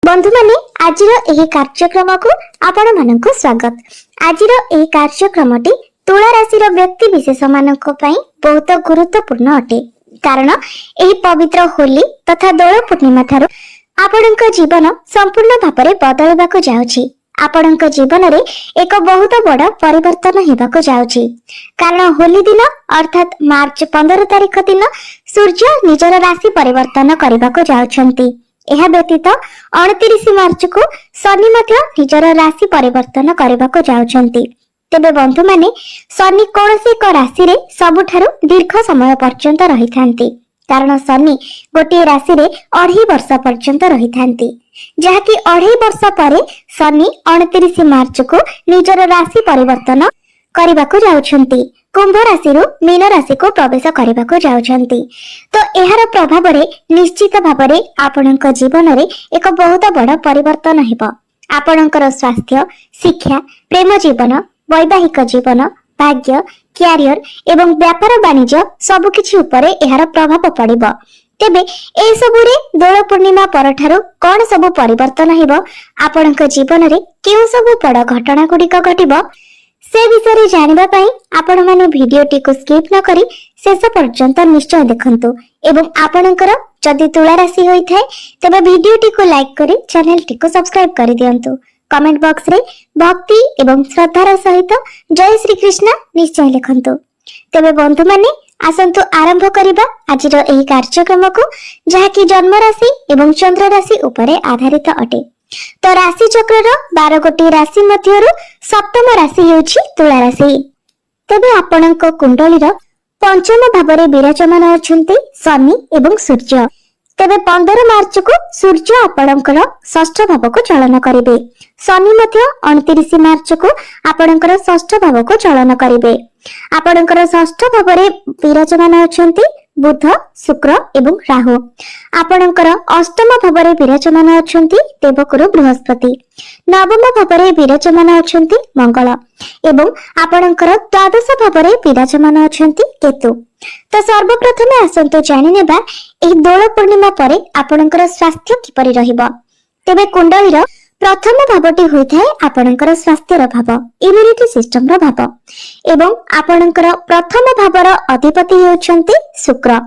बंधु माने आजिर एही कार्यक्रम को आपण मानक स्वागत। आजिर एही कार्यक्रमटी तुला राशि व्यक्ति विशेष मानक पई बहुत गुरुत्वपूर्ण अटे, कारण एही पवित्र होली तथा दोल पूर्णिमा थारु आपणक जीवन संपूर्ण भाବରେ बदलबाको जाउछि। आपणक जीवन रे एक बहुत बड़ परिवर्तन हेबाको जाउछि, कारण होली दिन अर्थात मार्च 15 तारिख दिन सूर्य निजर राशि परिवर्तन करबाको जाउछंती। यह व्यतीत 29 मार्च को शनि मध्य निजर राशि परिवर्तन करबाको जाउछंती। तेबे बंधु माने शनि कोनोसी एक राशि रे सबुठारु दीर्घ समय पर्यंत रहिथांती, कारण शनि गोटे राशि रे 2.5 वर्ष पर्यंत रहिथांती, जहाँकि 2.5 वर्ष परे शनि 29 मार्च को निजर राशि परिवर्तन करबाको जाउछंती। कुंभ राशि रु मीन राशि को प्रवेश करबाको जाउछंती। तो एहार प्रभाव रे निश्चित भाव रे आपणक जीवन रे एक बहुत बड़ परिवर्तन हेबो। आपणकर स्वास्थ्य, शिक्षा, प्रेम जीवन, वैवाहिक जीवन, भाग्य, क्यारियर एवं व्यापार वाणिज्य सब किछि उपरे एहार प्रभाव पड़िबो। तेबे ए सबु रे दोल पूर्णिमा परठारु कोन सब परिवर्तन हेबो, आपणक जीवन रे केउ सब बड़ घटना गुडिक घटिबो, से विषय जानिबा पई आपण माने भिडियोटी को स्किप न करी शेष पर्यंत निश्चय देखंतु। एवं आपणकर जदि तुला राशि होई थाए तबे भिडियोटी को लाइक करी चैनल टी को सब्सक्राइब कर दियंतु। कमेंट बॉक्स रे भक्ति एवं श्रद्धार सहित जय श्री कृष्ण निश्चय लिखंतु। तबे बंधु माने आसंतु आरंभ करिबा आजिर एही कार्यक्रम को, जहा कि जन्म राशि एवं चंद्र राशि उपरे आधारित अटे। तो राशि चक्र 12 गोटी राशि मध्यरु सप्तम राशि हेउछि तुला राशि। तबे आपणक कुंडली पंचम भाव में विराजमान अछंती शनि एवं सूर्य। तबे 15 मार्च को सूर्य आपणकर षष्ठ भाव को चलन करिवे। शनि मध्य 29 मार्च को आपणकर षष्ठ भाव को चलन करिवे। आपणकर षष्ठ भाव में विराजमान अछंती बुध, शुक्र एवं राहु। आपणकर अष्टम भाव में विराजमान अछंती देवगुरु बृहस्पति। नवम भाव में विराजमान अछंती मंगल एवं आपणकर द्वादश भाव में विराजमान अछंती केतु। तो सर्वप्रथम आसंतु जानि नेबा एही दोल पूर्णिमा परे आपणकर स्वास्थ्य किपरि रहिबो। तेबे कुंडलीर प्रथम भावटी होइथाय आपणकर स्वास्थ्यर भाव, इम्युनिटी सिस्टम रो भाव, एवं आपणकर प्रथम भावर अधिपति हेउछंती शुक्र।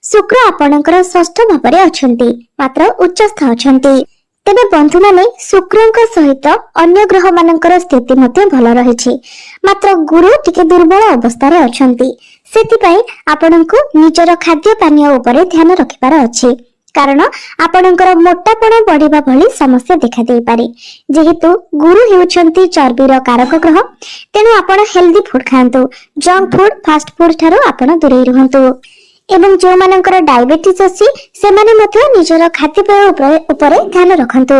शुक्र आपणकर षष्ठ भाव रे अछंती, मात्र उच्चस्थ अछंती। तेबे बंधु माने शुक्रक सहित अन्य ग्रह मानकर स्थिति मध्ये भल रहिछि, मात्र गुरु टिके दुर्बल अवस्था रे अछंती। सेति पई आपणको निजर खाद्य पानीय उपरे ध्यान रखिबार अछि, कारण आपणकर मोटापण बढ़िबा भली समस्या देखा देई पारे। जेहेतु गुरु हेउछंती चर्बीर कारक ग्रह, तेनु आपण हेल्दी फूड खांतु। जंक फूड, फास्ट फूड ठारो आपण दूरे रहंतु। एवं जो मानकर डायबिटीज अछि सेमाने मध्य निजर खाद्यपेय उपरे ध्यान रखंतु।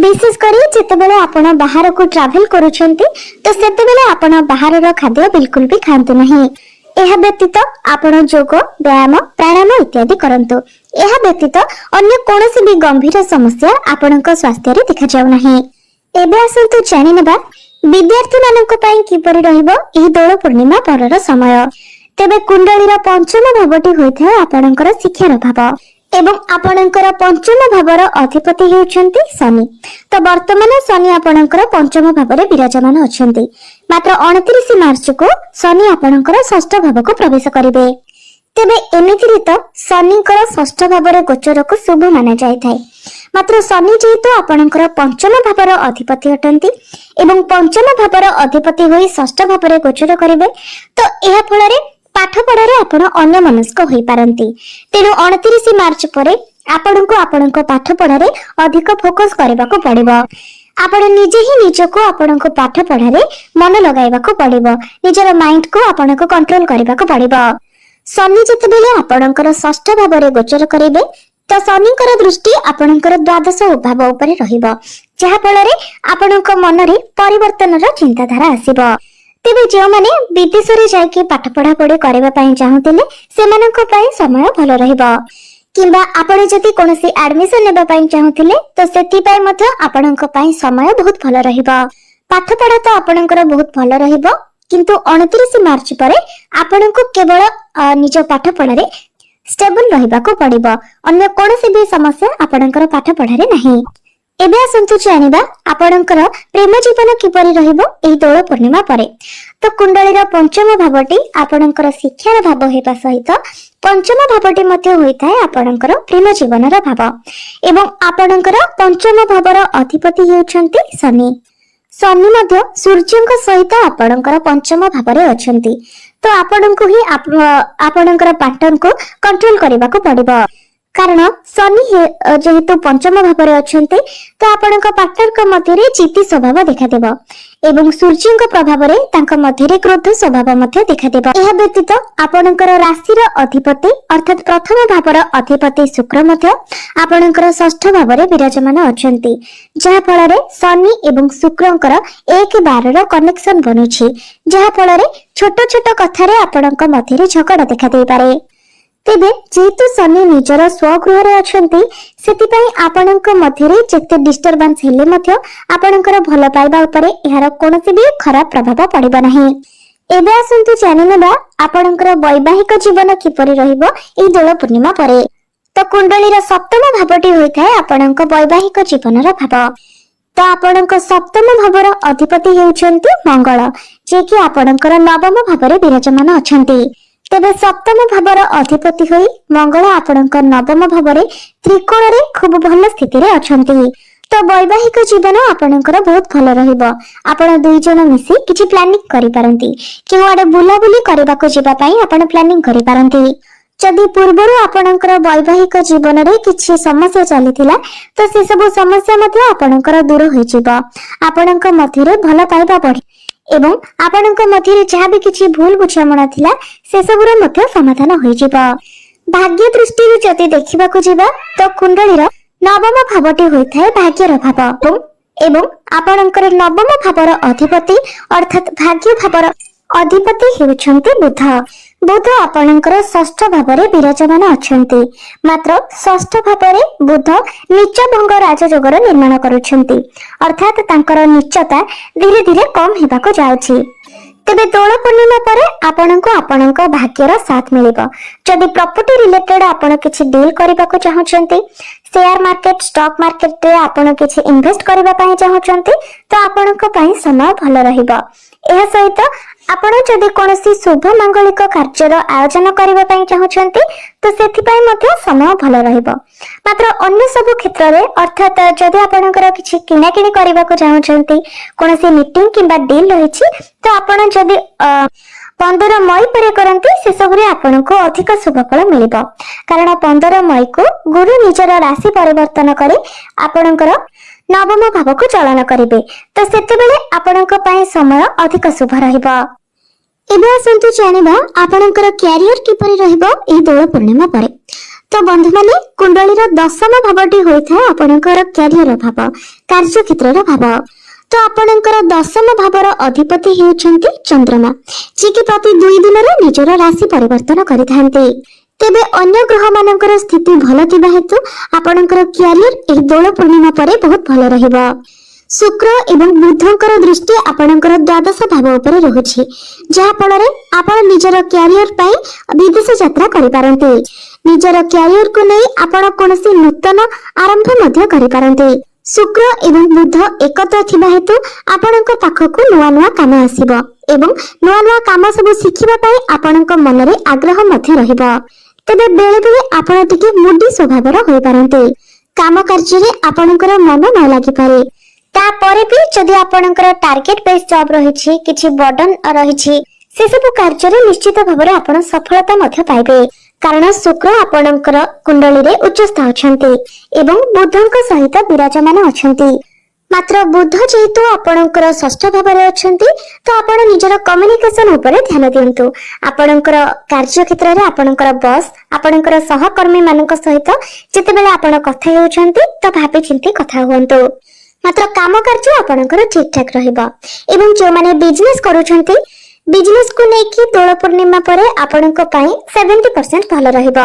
विशेष करी जेतेबेले आपण बाहर को ट्रैवल करूछंती तो सेतेबेले आपण बाहरर खाद्य बिल्कुल भी खांतु नहीं। एहा व्यतीत आपण योग, व्यायाम, प्राणायाम इत्यादि करंतु। एहा व्यतीत अन्य कोनोसी भी गंभीर समस्या आपणक स्वास्थ्य रे देखा जाउ नाही। एबे आसंतु जानि नेबा विद्यार्थी मानक पई किपरि रहिबो एही दोल पूर्णिमा परर समय। तेबे कुंडलीर पंचम भावटी होइथाय आपणकर शिक्षार भाव, एवं आपणकर पंचम भावर अधिपति हेउछंती शनि। तो वर्तमान शनि आपणकर पंचम भाव में विराजमान अछंती, मात्र 29 मार्च को शनि आपणकर षष्ठ भाव को प्रवेश करिवे। तेबे एमितिरे तो शनिकर षष्ठ भाव में गोचर को शुभ माना जाय थाए, मात्र शनि जेहेतु आपणकर पंचम भावर अधिपति अटंती एवं पंचम भावर अधिपति होई षष्ठ भाव में गोचर करिवे, तो एहा फल रे पाठ पढ़ारे आपण अन्य मनस्क होई पारंती। तेनु 29 मार्च परे आपणको आपणको पाठ पढ़ारे अधिक फोकस करबाको पड़िबो। आपण निजे ही निजको आपणको पाठ पढ़ारे मन लगाइबाको पड़िबो। निजर माइंड को आपणको कंट्रोल करबाको पड़िबो। शनि जतबेले आपणकर षष्ठ भाव रे गोचर करिवे, तो शनिकर दृष्टि आपणकर द्वादश भाव उपरे रहिबो, जहा फल रे आपणको मन रे परिवर्तनर चिंताधारा आसीबो। तेबे जो माने विदेश रे जाके पाठ पढ़ा पढ़ी करबा पई चाहुतिले सेमानक पई समय भल रहिबो, किंबा आपण जति कोनोसी एडमिशन लेबा पई चाहुतिले तो सेति पई मध्य आपणक पई समय बहुत भल रहिबो। पाठ पढ़ा तो आपणकर बहुत भल रहिबो, किंतु 29 मार्च परे आपणक केवल निज पाठ पढ़ा रे स्टेबल रहिबाको पड़िबो। अन्य कोनोसी भी समस्या आपणकर पाठ पढ़ा रे नाही। एबे आसंतु जानिबा आपणकर प्रेम जीवन किपरि रहिबो एही दोल पूर्णिमा परे। तो कुंडलीर पंचम भावटी आपणकर शिक्षार भाव हेबा सहित पंचम भावटी मध्ये होइताय आपणकर प्रेम जीवनर भाव एवं आपणकर पंचम भावर अधिपति हेउछन्ति शनि। शनि मध्ये सूर्यଙ୍କ सहित आपणकर पंचम भावरे अछन्ति। तो आपणको ही आपणकर पार्टनर को कंट्रोल करबा को पड़िबो कारण शनि जेहेतु पंचम भाव अच्छे तो आपण पार्टनर मध्य चित्ती स्वभाव देखा एवं सूर्य प्रभाव मध्य क्रोध स्वभाव देखा यह व्यतीत आपणकर राशि अधिपति अर्थात प्रथम भावर अधिपति शुक्र आपणकर षष्ठ भाव विराजमान अच्छा जहा फल शनि एवं शुक्रंकर 1-12 कनेक्शन बनुछि जहा फल छोट छोट कथार आपण मध्य झगड़ा देखा दे पारे। तेबे जेहेतु शनि निजर स्वगृह अच्छे से आपणक मध्य जेते डिस्टर्बांस हेले मध्य आपणकर भल पाइबा उपरे यार कोनोसी भी खराब प्रभाव पड़िबो नाही। एबे आसंतु जानि नेबा आपणकर वैवाहिक जीवन किपरि रहिबो एही दोल पूर्णिमा परे। तो कुंडलीर सप्तम भावटी होइथाय आपणक वैवाहिक जीवनर भाव। तो आपणक सप्तम भावर अधिपति हेउछन्ति मंगल जे कि आपणकर नवम भावरे विराजमान अछन्ति। तेबे सप्तम भावर अधिपति होई मंगल आपणकर नवम भावरे त्रिकोण रे खूब भल स्थिति रे अछन्ति। तो वैवाहिक जीवन आपणकर बहुत भल रहिबो। आपण दुई जन मिसी किछि प्लानिंग करि पारंती कि आडे बुला बुली करबा को जिबा पई आपण प्लानिंग करि पारंती। जदि पूर्वरु आपणकर वैवाहिक जीवन रे किछि समस्या चलिथिला तो से सब समस्या मध्ये आपणकर दूर होई जिवो। आपणक मध्य रे भल पाइबा बढ़ी एवं आपणक मध्य जहाँ भी किसी भूल बुझामणा थिला से सबुर मध्य समाधान होई जिवो। भाग्य दृष्टि जदि देखिबा को जिबा तो कुंडलीर नवम भावटी होइथाय भाग्यर भाव एवं आपणकर नवम भावर अधिपति अर्थात भाग्य भावर अधिपति हेउछन्ति बुध। बुध आपणकर षष्ठ भावरे विराजमान अछन्ति मात्र षष्ठ भावरे बुध नीच भंग राजयोगर निर्माण करुछन्ति अर्थात तांकर नीचता धीरे धीरे कम हेबाको जाउछि। तेबे दोल पूर्णिमा परे आपणको आपणक भाग्यर साथ मिलिबो। जदि प्रॉपर्टी रिलेटेड आपण किछि डील करबाको चाहछन्ति शेयर मार्केट स्टॉक मार्केट रे आपण किछि इन्वेस्ट करबा पई चाहछन्ति तो आपणक पई समय भल रहिबो। एहा सहित आपण जदि कोनोसी शुभ मांगलिक कार्यर आयोजन करबा पई चाहछन्ति तो सेथि पई मध्ये समय भल रहिबो। मात्र अन्य सब क्षेत्र रे अर्थात जदि आपणकर किछि किना किनी करबा को चाहछन्ति कोनोसी मीटिंग किबा डील रहिछि तो आपण जदि 15 मई पर करंती से सबरे आपनको अधिक शुभफल मिलिबो कारण 15 मई को गुरु निजर राशि परिवर्तन करी आपणकर नवम भाव को चलन करिवे तो सेतेबेले आपणक पई समय अधिक शुभ रहिबो। एबे आसंतु जानिबा आपणकर कैरियर किपरि रहिबो एही दोल पूर्णिमा परे। तो बंधु माने कुंडलीर दशम भावटी होइथाय आपणकर कैरियर भाव कार्य क्षेत्रर भाव। तो आपणकर दशम भावर अधिपति हेउछन्ति चंद्रमा जे कि प्रति 2 दिन रे निजर राशि परिवर्तन करिथान्ति। तेबे अन्य ग्रह मानकर स्थिति भल थिबा हेतु आपणकर कैरियर एही दोल पूर्णिमा परे बहुत भल रहिबो। शुक्र एवं बुधंकर दृष्टि आपणकर द्वादश भाव उपरे रहुछि जहा फल रे आपण निजर कैरियर पई विदेश यात्रा करि पारंती। निजर कैरियर को नै आपण कोनोसी नूतन आरंभ मध्य करि पारंती। शुक्र एवं बुध एकत्र थिबा हेतु आपणक पाखकु नुआ नुआ काम आसीबो एवं नुआ नुआ काम सब शिखिबा पई आपणक मन रे आग्रह मध्य रहिबो। तबे बेले बेले आपण टिके मुडी स्वभावर होई पारंती। काम कार्य रे आपणकर मन न लागि पारे ता परे भी जदि आपणकर टार्गेट बेस जॉब रहिछि किछि बर्डन रहिछि से सब कार्य रे निश्चित भाବରେ आपण सफलता मध्य पाइबे कारण शुक्र आपणकर कुंडली रे उच्चस्थ अछन्ति एवं बुधଙ୍କ सहित विराजमान अछन्ति। मात्र बुध जेहेतु आपणकर षष्ठ भावरे अछन्ति तो आपण निजर कम्युनिकेशन उपरे ध्यान दियंतु। आपणकर कार्य क्षेत्र रे आपणकर बॉस आपणकर सहकर्मी मानक सहित जेतेबेले आपण कथा हेउछन्ति तो भाबी चिंती कथा हुअन्तु। मात्र काम कार्य आपणकर ठीक ठाक रहइबा एवं जो माने बिजनेस करूछन्ति बिजनेस को लेकी दोल पूर्णिमा परे आपणक पई 70% भल रहिबो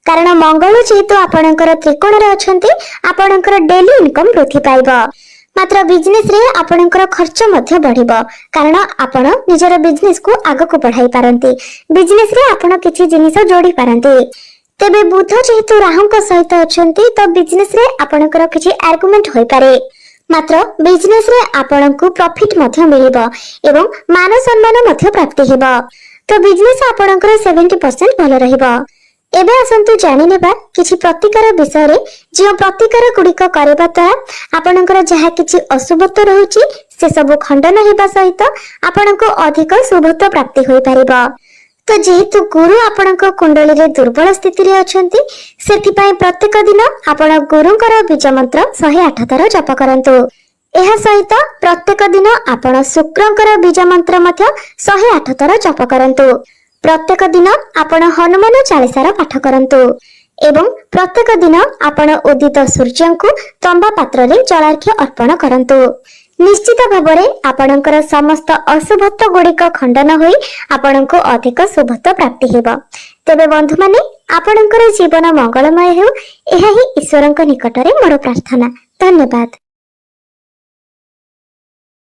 कारण मंगल जेहेतु आपणकर त्रिकोण रे अछन्ति आपणकर डेली इनकम वृद्धि पाइबो। मात्र बिजनेस रे आपणकर खर्च मध्य बढ़िबो कारण आपण निजर बिजनेस को आगको बढ़ाई पारंती। बिजनेस रे आपण किछि जिनिस जोड़ी पारंती। तेबे बुध जेहेतु राहुंक सहित अछंती तो बिजनेस रे आपणकर किछि आर्गुमेंट होई पारे, मात्र बिजनेस रे आपणको प्रॉफिट मध्य मिलिबो एवं मान सम्मान मध्य प्राप्ति हेबो। तो बिजनेस आपणकर 70% भलो रहिबो। एबे आसंतु जानि नेबा किछि प्रतिकार विषय रे, जे प्रतिकार गुडिक करबा द्वारा आपणकर जहा किछि अशुभत्व रहउची से सब खंडन हेबा सहित आपणको अधिक शुभत्व प्राप्ति होई पारिबो। तो जेहेतु गुरु आपणको कुंडली रे दुर्बल स्थिति रे अछंती, सेथि पई प्रत्येक दिन आपण गुरुंकर बीज मंत्र 108 थर जप करंतु। एहा सहित प्रत्येक दिन आपण शुक्रंकर बीज मंत्र मध्य 108 थर जप करंतु। प्रत्येक दिन आपण हनुमान चालीसार पाठ करंतु एवं प्रत्येक दिन आपण उदित सूर्यंकु तंबा पात्र रे जलार्घ्य अर्पण करंतु। निश्चित भाବରେ आपणकर समस्त अशुभत्व गुड़िक खंडन होई आपणको अधिक शुभत्व प्राप्ति हेबो। तेबे बंधु माने आपणकर जीवन मंगलमय हेउ, एहा ही ईश्वरंक निकटरे मोर प्रार्थना। धन्यवाद।